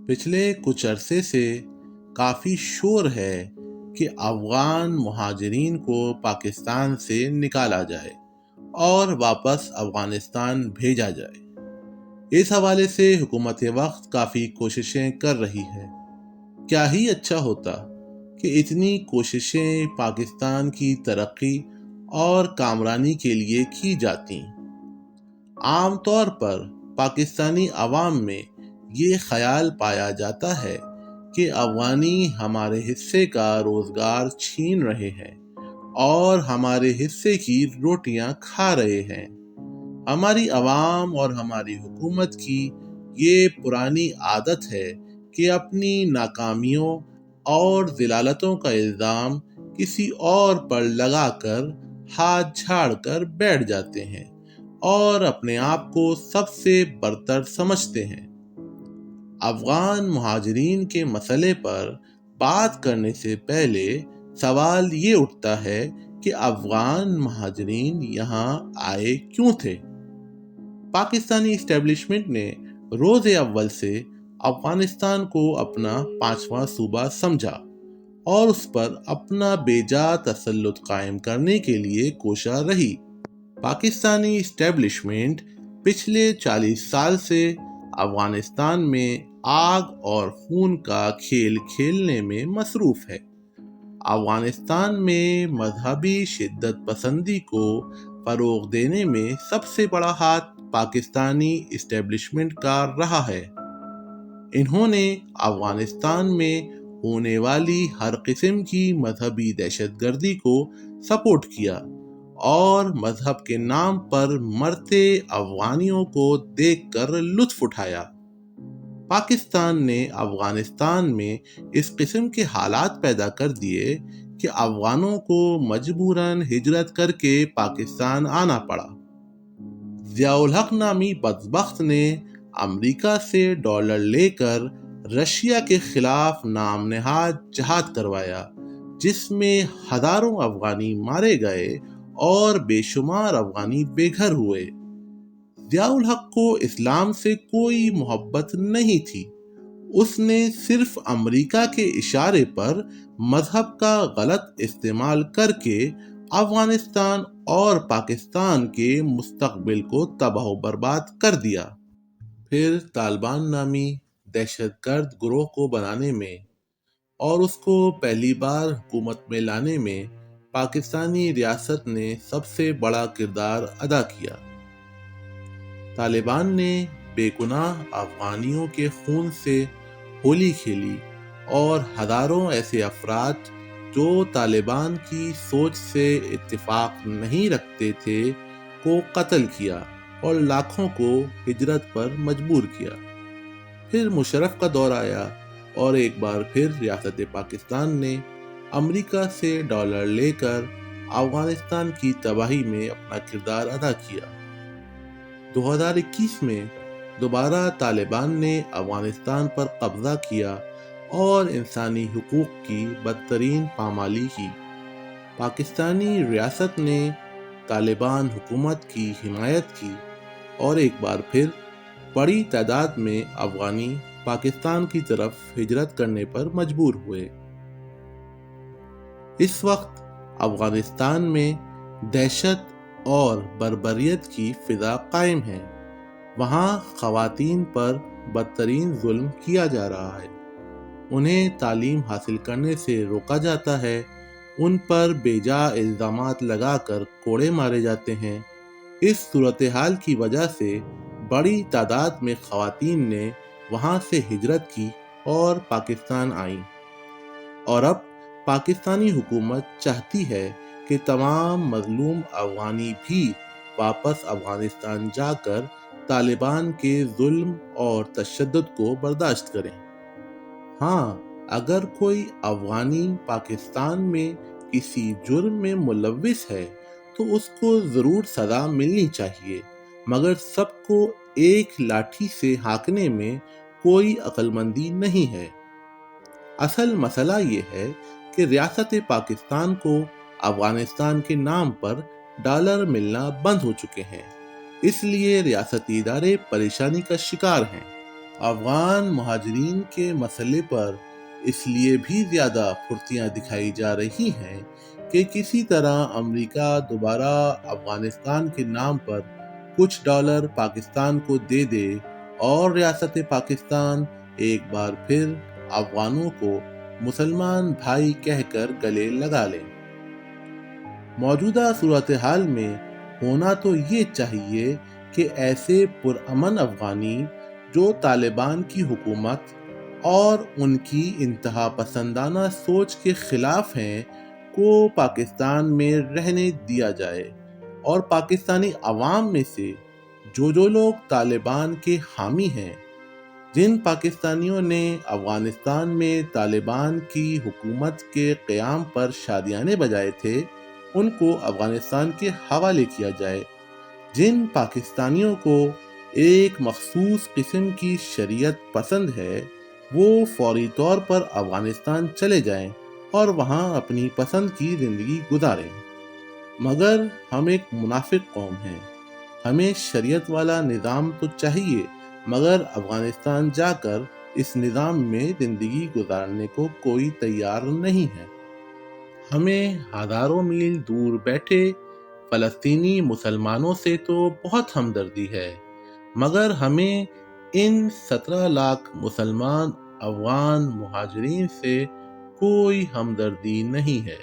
پچھلے کچھ عرصے سے کافی شور ہے کہ افغان مہاجرین کو پاکستان سے نکالا جائے اور واپس افغانستان بھیجا جائے۔ اس حوالے سے حکومت وقت کافی کوششیں کر رہی ہے۔ کیا ہی اچھا ہوتا کہ اتنی کوششیں پاکستان کی ترقی اور کامرانی کے لیے کی جاتی۔ عام طور پر پاکستانی عوام میں یہ خیال پایا جاتا ہے کہ افغانی ہمارے حصے کا روزگار چھین رہے ہیں اور ہمارے حصے کی روٹیاں کھا رہے ہیں۔ ہماری عوام اور ہماری حکومت کی یہ پرانی عادت ہے کہ اپنی ناکامیوں اور ذلالتوں کا الزام کسی اور پر لگا کر ہاتھ جھاڑ کر بیٹھ جاتے ہیں اور اپنے آپ کو سب سے برتر سمجھتے ہیں۔ افغان مہاجرین کے مسئلے پر بات کرنے سے پہلے سوال یہ اٹھتا ہے کہ افغان مہاجرین یہاں آئے کیوں تھے؟ پاکستانی اسٹیبلشمنٹ نے روز اول سے افغانستان کو اپنا 5واں صوبہ سمجھا اور اس پر اپنا بے جا تسلط قائم کرنے کے لیے کوشاں رہی۔ پاکستانی اسٹیبلشمنٹ پچھلے 40 سال سے افغانستان میں آگ اور خون کا کھیل کھیلنے میں مصروف ہے۔ افغانستان میں مذہبی شدت پسندی کو فروغ دینے میں سب سے بڑا ہاتھ پاکستانی اسٹیبلشمنٹ کا رہا ہے۔ انہوں نے افغانستان میں ہونے والی ہر قسم کی مذہبی دہشت گردی کو سپورٹ کیا اور مذہب کے نام پر مرتے افغانیوں کو دیکھ کر لطف اٹھایا۔ پاکستان نے افغانستان میں اس قسم کے حالات پیدا کر دیے کہ افغانوں کو مجبوراً ہجرت کر کے پاکستان آنا پڑا۔ ضیاء الحق نامی بدبخت نے امریکہ سے ڈالر لے کر رشیا کے خلاف نام نہاد جہاد کروایا، جس میں ہزاروں افغانی مارے گئے اور بے شمار افغانی بے گھر ہوئے۔ ضیاء الحق کو اسلام سے کوئی محبت نہیں تھی۔ اس نے صرف امریکہ کے اشارے پر مذہب کا غلط استعمال کر کے افغانستان اور پاکستان کے مستقبل کو تباہ و برباد کر دیا۔ پھر طالبان نامی دہشت گرد گروہ کو بنانے میں اور اس کو پہلی بار حکومت میں لانے میں پاکستانی ریاست نے سب سے بڑا کردار ادا کیا۔ طالبان نے بے گناہ افغانیوں کے خون سے ہولی کھیلی اور ہزاروں ایسے افراد جو طالبان کی سوچ سے اتفاق نہیں رکھتے تھے کو قتل کیا اور لاکھوں کو ہجرت پر مجبور کیا۔ پھر مشرف کا دور آیا اور ایک بار پھر ریاست پاکستان نے امریکہ سے ڈالر لے کر افغانستان کی تباہی میں اپنا کردار ادا کیا۔ 2021 میں دوبارہ طالبان نے افغانستان پر قبضہ کیا اور انسانی حقوق کی بدترین پامالی کی۔ پاکستانی ریاست نے طالبان حکومت کی حمایت کی اور ایک بار پھر بڑی تعداد میں افغانی پاکستان کی طرف ہجرت کرنے پر مجبور ہوئے۔ اس وقت افغانستان میں دہشت اور بربریت کی فضا قائم ہے۔ وہاں خواتین پر بدترین ظلم کیا جا رہا ہے، انہیں تعلیم حاصل کرنے سے روکا جاتا ہے، ان پر بے جا الزامات لگا کر کوڑے مارے جاتے ہیں۔ اس صورتحال کی وجہ سے بڑی تعداد میں خواتین نے وہاں سے ہجرت کی اور پاکستان آئیں، اور اب پاکستانی حکومت چاہتی ہے کہ تمام مظلوم افغانی بھی واپس افغانستان جا کر طالبان کے ظلم اور تشدد کو برداشت کریں۔ ہاں، اگر کوئی افغانی پاکستان میں کسی جرم میں ملوث ہے تو اس کو ضرور سزا ملنی چاہیے، مگر سب کو ایک لاٹھی سے ہانکنے میں کوئی عقل مندی نہیں ہے۔ اصل مسئلہ یہ ہے کہ ریاست پاکستان کو افغانستان کے نام پر ڈالر ملنا بند ہو چکے ہیں، اس لیے ریاستی ادارے پریشانی کا شکار ہیں۔ افغان مہاجرین کے مسئلے پر اس لیے بھی زیادہ پھرتیاں دکھائی جا رہی ہیں کہ کسی طرح امریکہ دوبارہ افغانستان کے نام پر کچھ ڈالر پاکستان کو دے دے اور ریاست پاکستان ایک بار پھر افغانوں کو مسلمان بھائی کہہ کر گلے لگا لیں۔ موجودہ صورتحال میں ہونا تو یہ چاہیے کہ ایسے پرامن افغانی جو طالبان کی حکومت اور ان کی انتہا پسندانہ سوچ کے خلاف ہیں کو پاکستان میں رہنے دیا جائے، اور پاکستانی عوام میں سے جو لوگ طالبان کے حامی ہیں، جن پاکستانیوں نے افغانستان میں طالبان کی حکومت کے قیام پر شادیانے بجائے تھے، ان کو افغانستان کے حوالے کیا جائے۔ جن پاکستانیوں کو ایک مخصوص قسم کی شریعت پسند ہے، وہ فوری طور پر افغانستان چلے جائیں اور وہاں اپنی پسند کی زندگی گزاریں۔ مگر ہم ایک منافق قوم ہیں، ہمیں شریعت والا نظام تو چاہیے، مگر افغانستان جا کر اس نظام میں زندگی گزارنے کو کوئی تیار نہیں ہے۔ ہمیں ہزاروں میل دور بیٹھے فلسطینی مسلمانوں سے تو بہت ہمدردی ہے، مگر ہمیں ان 17 لاکھ مسلمان افغان مہاجرین سے کوئی ہمدردی نہیں ہے۔